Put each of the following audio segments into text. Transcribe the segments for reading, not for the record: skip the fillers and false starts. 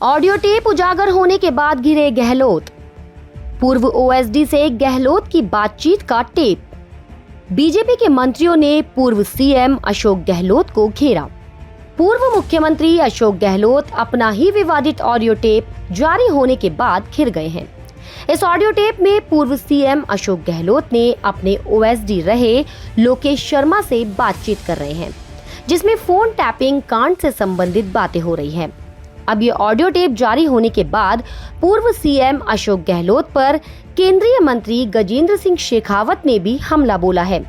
Audio tape उजागर होने के बाद घिरे गहलोत। पूर्व ओएसडी से गहलोत की बातचीत का टेप। बीजेपी के मंत्रियों ने पूर्व सीएम अशोक गहलोत को घेरा। पूर्व मुख्यमंत्री अशोक गहलोत अपना ही विवादित ऑडियो टेप जारी होने के बाद घिर गए हैं। इस ऑडियो टेप में पूर्व सीएम अशोक गहलोत ने अपने ओएसडी रहे लोकेश शर्मा से बातचीत कर रहे हैं, जिसमें फोन टैपिंग कांड से संबंधित बातें हो रही हैं। अब ये ऑडियो टेप जारी होने के बाद पूर्व सीएम अशोक गहलोत पर केंद्रीय मंत्री गजेंद्र सिंह शेखावत ने भी हमला बोला है।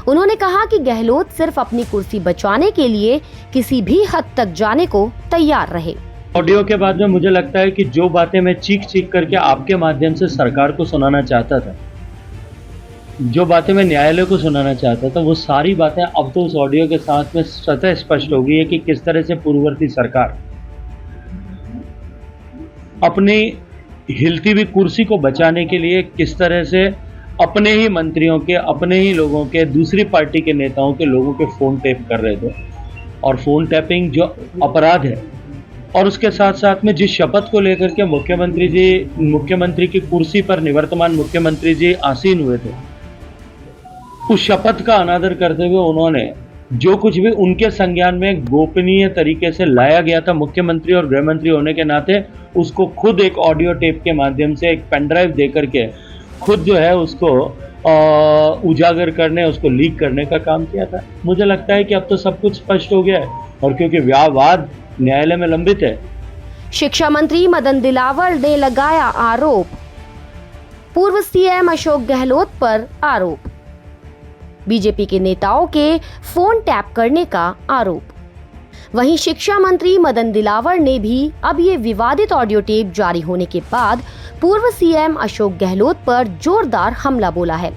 उन्होंने कहा कि गहलोत सिर्फ अपनी कुर्सी बचाने के लिए किसी भी हद तक जाने को तैयार रहे। ऑडियो के बाद में मुझे लगता है कि जो बातें मैं चीख करके आपके माध्यम से सरकार को सुनाना चाहता था, जो बातें मैं न्यायालय को सुनाना चाहता था, वो सारी बातें अब तो उस ऑडियो के साथ में स्वतः स्पष्ट हो गई है कि किस तरह से पूर्ववर्ती सरकार अपनी हिलती हुई कुर्सी को बचाने के लिए किस तरह से अपने ही मंत्रियों के, अपने ही लोगों के, दूसरी पार्टी के नेताओं के लोगों के फोन टैप कर रहे थे। और फोन टैपिंग जो अपराध है, और उसके साथ साथ में जिस शपथ को लेकर के मुख्यमंत्री की कुर्सी पर निवर्तमान मुख्यमंत्री जी आसीन हुए थे, उस शपथ का अनादर करते हुए उन्होंने जो कुछ भी उनके संज्ञान में गोपनीय तरीके से लाया गया था मुख्यमंत्री और गृह मंत्री होने के नाते, उसको खुद एक ऑडियो टेप के माध्यम से एक पेन ड्राइव दे करके खुद जो है उसको उजागर करने, उसको लीक करने का काम किया था। मुझे लगता है कि अब तो सब कुछ स्पष्ट हो गया है, और क्योंकि विवाद न्यायालय में लंबित है। शिक्षा मंत्री मदन दिलावर ने लगाया आरोप। पूर्व सीएम अशोक गहलोत पर आरोप। बीजेपी के नेताओं के फोन टैप करने का आरोप। वहीं शिक्षा मंत्री मदन दिलावर ने भी अब ये विवादित ऑडियो टेप जारी होने के बाद पूर्व सीएम अशोक गहलोत पर जोरदार हमला बोला है।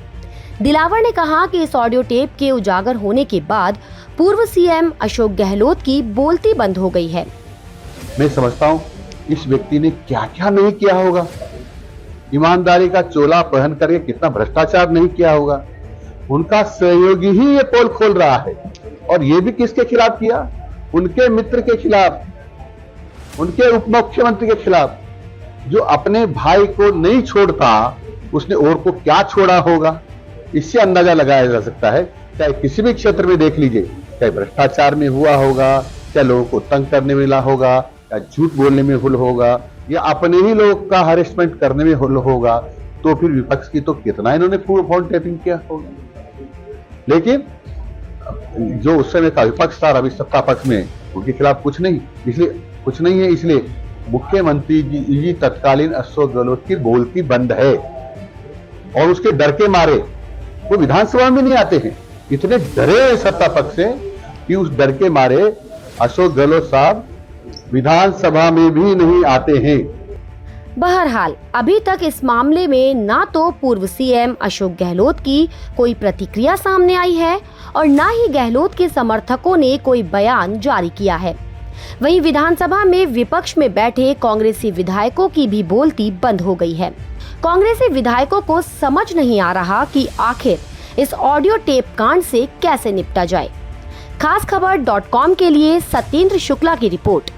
दिलावर ने कहा कि इस ऑडियो टेप के उजागर होने के बाद पूर्व सीएम अशोक गहलोत की बोलती बंद हो गई है। मैं समझता हूँ इस व्यक्ति ने क्या क्या नहीं किया होगा, ईमानदारी का चोला पहन करके कितना भ्रष्टाचार नहीं किया होगा। उनका सहयोगी ही ये पोल खोल रहा है, और ये भी किसके खिलाफ किया? उनके मित्र के खिलाफ, उनके उप मुख्यमंत्री के खिलाफ, जो अपने भाई को नहीं छोड़ता उसने और को क्या छोड़ा होगा। इससे अंदाजा लगाया जा सकता है, चाहे किसी भी क्षेत्र में देख लीजिए, चाहे भ्रष्टाचार में हुआ होगा, चाहे लोगों को तंग करने में मिला होगा, या झूठ बोलने में हुल होगा, या अपने ही लोग का हरेसमेंट करने में हुल होगा, तो फिर विपक्ष की तो कितना इन्होंने फोन टैपिंग किया होगा। लेकिन जो उस समय का विपक्ष था, अभी सत्ता पक्ष में, उनके खिलाफ कुछ नहीं है, इसलिए मुख्यमंत्री जी तत्कालीन अशोक गहलोत की बोलती बंद है, और उसके डर के मारे वो विधानसभा में नहीं आते हैं। इतने डरे हैं सत्ता पक्ष से कि उस डर के मारे अशोक गहलोत साहब विधानसभा में भी नहीं आते हैं। बहरहाल अभी तक इस मामले में ना तो पूर्व सीएम अशोक गहलोत की कोई प्रतिक्रिया सामने आई है, और ना ही गहलोत के समर्थकों ने कोई बयान जारी किया है। वहीं विधानसभा में विपक्ष में बैठे कांग्रेसी विधायकों की भी बोलती बंद हो गई है। कांग्रेसी विधायकों को समझ नहीं आ रहा कि आखिर इस ऑडियो टेप कांड से कैसे निपटा जाए। खासखबर.com के लिए सत्येंद्र शुक्ला की रिपोर्ट।